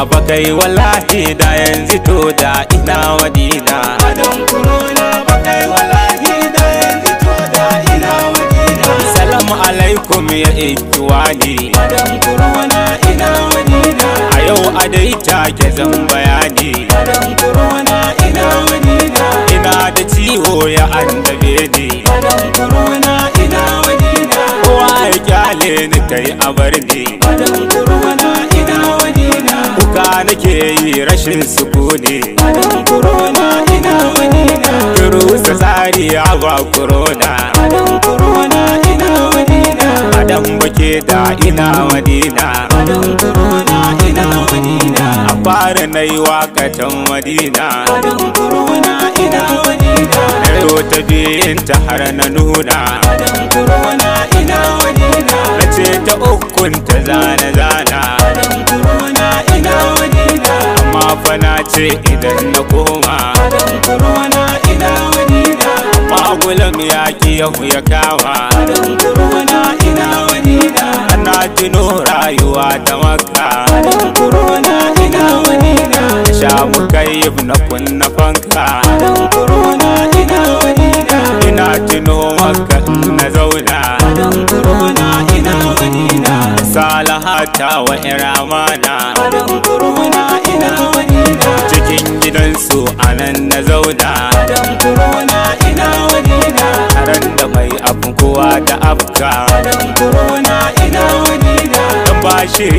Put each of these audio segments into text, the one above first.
corona ba kai wallahi da yanzu to da ina Madina. Don corona ba kai wallahi da yanzu to da ina Madina. Salamu alaikum ya ikiwani. Don corona ina Madina. A yau a dai take zan bayani. Don corona ina Madina. Ina da ciwo ya andabe ni. Don corona ina Madina. Kowa ya kyale ni kai a bar ni. Don corona ina Madina. Kuka nake yi rashin sukuni. Don corona ina Madina. Rusa tsari a ba corona. Don corona ina Madina. Adam bake da ina Madina. Don corona ina Madina. A fara na yi wakatan Madina. Don corona ina Madina. Na yau ta biyun ta har na nuna. Don corona ina Madina. Na ce ta ukun ta zana. Don corona ina Madina. Amma fa na ce idan na koma. Don corona ina Madina. Magulam ya ki yahu ya kawa. Don corona ina Madina. Ana tuno rayuwa ta Makka. Don corona ina Madina. Sha mukayyib na kunna fanka. Don corona ina Madina. Ina tuno Makka na zauna. Don corona ina Madina. Salahata wa iramana. Don corona ina Madina. Cikin gidansu anan na zauna. Don corona ina Madina. Ran da mai abu kowa ta afka. Don corona ina Madina. Dan bashi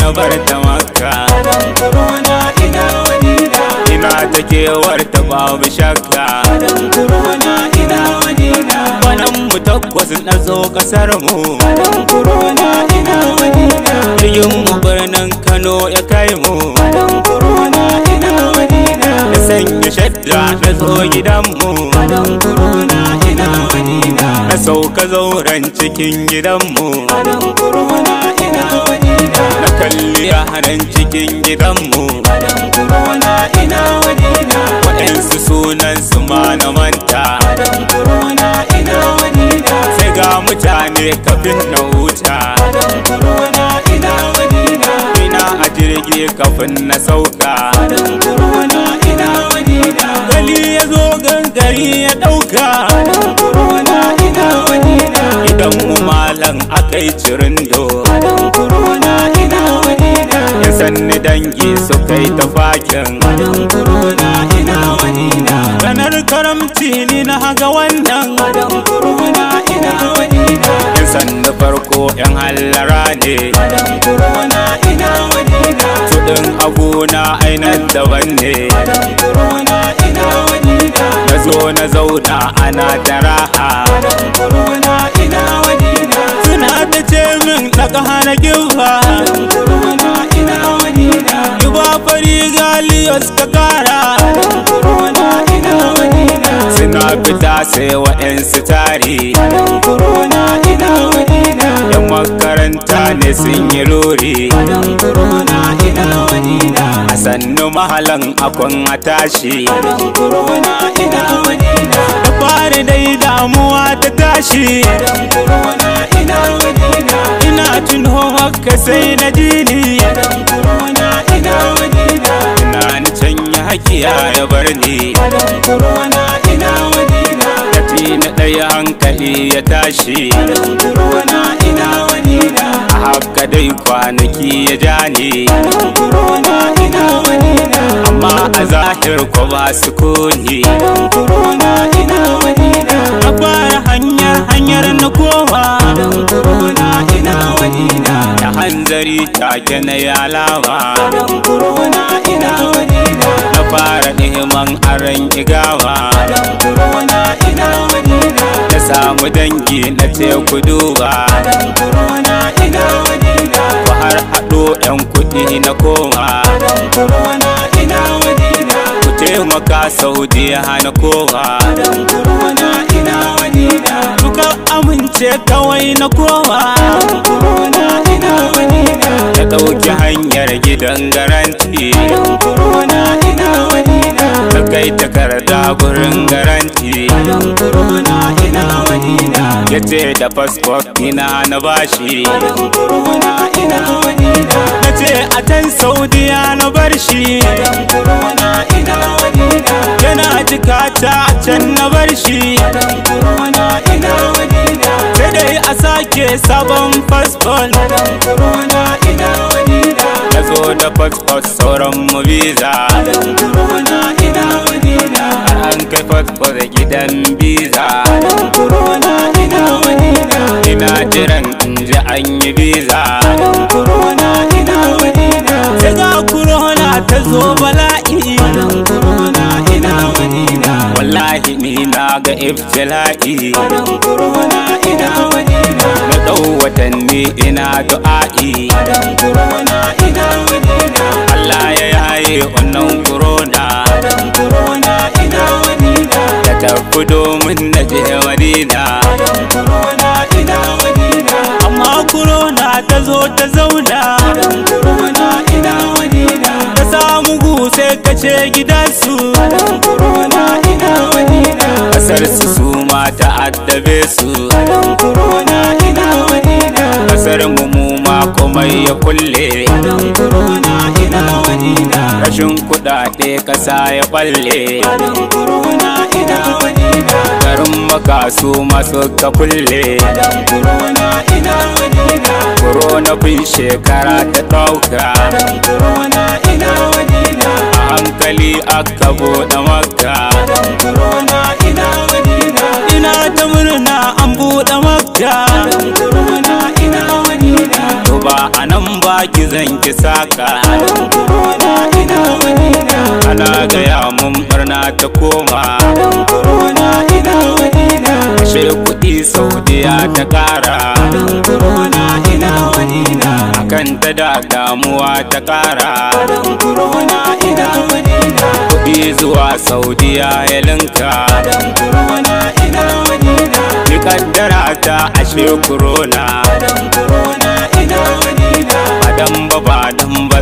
na bar ta Makka. Don corona ina Madina. Ina ta kewar ta babu shakka. Don corona ina Madina. Wannan mu takwas na zo kasar mu. Don corona ina Madina. Jirgin mu birnin Kano ya kai mu. Don corona ina Madina. Da sanya shadda na zo gidanmu. Don corona ina Madina. Na sauka zauren cikin gidanmu. Don corona ina Madina. Na kalli yaran cikin gidanmu. Don corona ina Madina. Waɗansu sunan su ma na manta. Don corona ina Madina. Sai ga mutane kafin na huta. Don corona ina Madina. Ina a jirgi kafin na sauka. Don corona ina Madina. Gali ya zo gangari ya ɗauka. Don corona ina Madina. Idan mu malam akai cirindo. Don corona ina Madina. Ya sanni dangi su kai ta fakin. Don corona ina Madina. Ranar karamci ni na haga wannan. Don corona ina Madina. Yan sanda farko yan hallara ne. Don corona ina Madina. Tudun agona ainihin daban ne. Don corona ina Madina. Na zo na zauna ana da raha. Don corona ina Madina. Suna ta ce min daga hana giwa. Don corona ina Madina. Giwa fari galiyos ka kara. Don corona ina Madina. Suna fita sai wa'yansu tari. Don corona ina Madina. Yan makaranta ne sun yi lori. Don corona ina Madina. A sannu mahalan akwan a tashi. Don corona ina Madina. Da fari dai damuwa ta tashi. Don corona ina Madina. Ina tuno Makka sai na jini. Don corona ina Madina. Ina ni canya hakiya ya bar ni. Don corona ina Madina. Kati na ɗaya hankali ya tashi. Don corona ina Madina. A haka dai kwanaki ya ja ni. Don corona ina Madina. Amma a zahir ko ba su koni. Don corona ina Madina. Na fara hanyar na kowa. Don corona ina Madina. Da hanzari take na yalawa. Don corona ina Madina. Na fara neman aron igawa. Don corona ina Madina. Na samu dangi na teku duba. Don corona ina Madina. Ko har haɗo 'yan kuɗi na koma. Don corona ina Madina. Ku taimaka Saudiya na kowa. Don corona ina Madina. Duka amince kawai na kowa. Don corona ina Madina. Na ɗauki hanyar gidan garanti. Don corona ina Madina. Na kai takarda gurin garanti. Adan corona ina Madina. Yace da passport ina na bashi. Adan corona ina Madina. Nace a can Saudiya na bar shi. Adan corona ina Madina. Yana jikata a can na bar shi. Adan corona ina Madina. Sai dai a sake sabon passport. Adan corona ina Madina. Nazo da passport sauran mu visa. Adan corona ina Madina. An kai passport gidan visa. Adan corona ina Madina. Ina jiran in ji an yi visa. Adan corona ina Madina. Sai ga corona ta zo bala'i. Adan corona ina Madina. Wallahi ni na ga ibtila'i. Adan corona ina Madina. Na ɗau watanni ina du'a'i. Adan corona ina Madina. Allah ya yaye wannan corona. Adan corona ina Madina. Da tafi domin na je Madina. Adan corona ina Madina. Amma corona ta zo ta zauna. Adan corona ina Madina. Ta samu guse kace gidansu. Adan corona ina Madina. Kasar su ma ta addabe su. Adan corona ina Madina. Kasar mu ma komai ya kulle. Adan corona ina Madina. Rashin kuɗaɗe ƙasa ya balle. Adan corona ina Madina. Garin makasu masu ka kulle. Adan corona ina Madina. Corona fin shekara ta ɗauka. Adan corona ina Madina. A hankali aka buɗe Makka. Adan corona ina Madina. Ina ta murna an buɗe Makka. Adan corona ina Madina. To ba a nan ba ki zan ki saka. Adan corona ina Madina. Ana gaya mun barna ta koma. Adan corona ina Madina. Ashe kuɗi Saudiya ta ƙara. Adan corona ina Madina. Akan ta da damuwa ta ƙara. Adan corona ina Madina. Kuɗi zuwa Saudiya ya linka. Adan corona ina Madina. Ni kaddara ta ashe corona. Adan corona ina Madina. Adam ba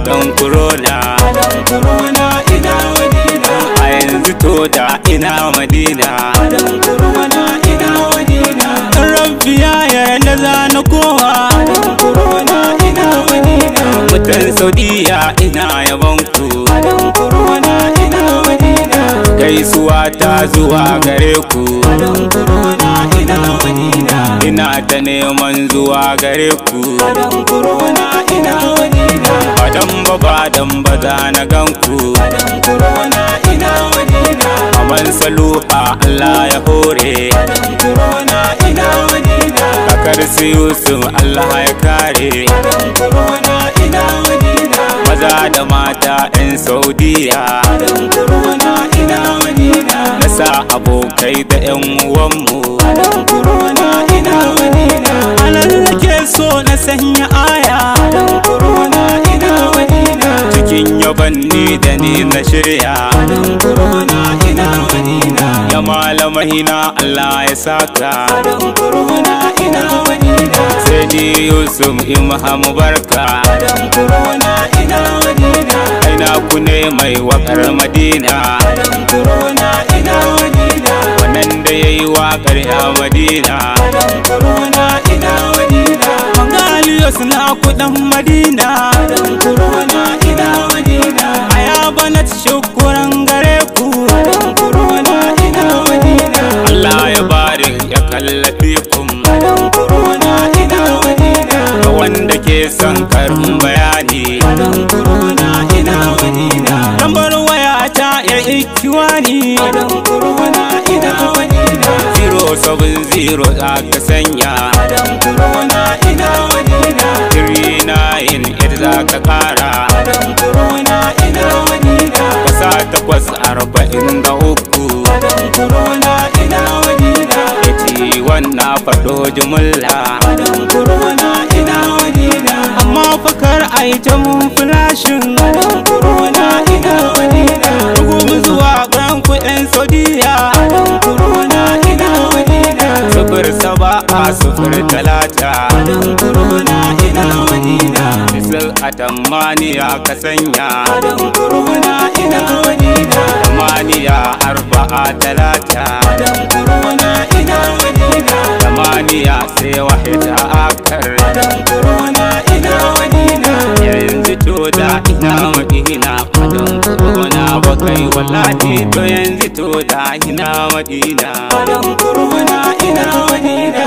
dan corona. Adan corona ina Madina. A yanzu to da ina Madina. Adan corona ina Madina. Rabbi ya yarda za na kowa. Adan corona ina Madina. Mutan Saudiya ina yabon ku. Adan corona ina Madina. Gaisuwa ta zuwa gare ku. Adan corona ina Madina. Ina ta neman zuwa gare ku. Adan corona ina Madina. Adam ba za na gan ku. Adan corona ina Madina. Aman saluha Allah ya hore. Adan corona ina Madina. Kakar su Yusuf Allah ya kare. Adan corona ina Madina. Maza da mata 'yan Saudiya. Adan corona ina Madina. Na sa abokai da 'yan uwanmu. Adan corona ina Madina. Anan nake so na sanya aya. Adan corona ina Madina. Cikin yabanni da ni na shirya. Adan corona ina Madina. Ya malamai na Allah ya saka. Adan corona ina Madina. Sai ni Yusuf Imam Barka. Adan corona ina Madina. Aina ku ne mai wakar Madina. Adan corona ina Madina. Wannan da yayi wakar ya Madina. Adan corona ina Madina. Mangaliyo suna kudan Madina. Adan corona ina Madina. Aya bana shukuran gare ku. Adan corona ina Madina. Allah ya barik ya kallafi kum. Adan corona ina Madina. Ga wanda ke son karin bayani. Adan corona ina Madina. Lambar waya ta ya ikiwani. Adan corona ina Madina. 070 za ka sanya. Adan corona ina Madina. 398 za ka kara. Adan corona ina Madina. Kasa 843. Adan corona ina Madina. na faɗo jumulla. Adan corona ina Madina. Amma fakar ai ta mun flashin. Adan corona ina Madina. Rugu zuwa gran ku 'yan Saudiya. Adan corona ina Madina. 070 Adan corona ina Madina. Misal atammani ya kasanya. Adan corona ina Madina. Amma samaniya arba'a talata Adam corona ina Madina samaniya sai wahida akar Adam corona ina Madina yanzu to da ina Madina Adam corona bakai wallahi to yanzu to da ina Madina Adam corona ina Madina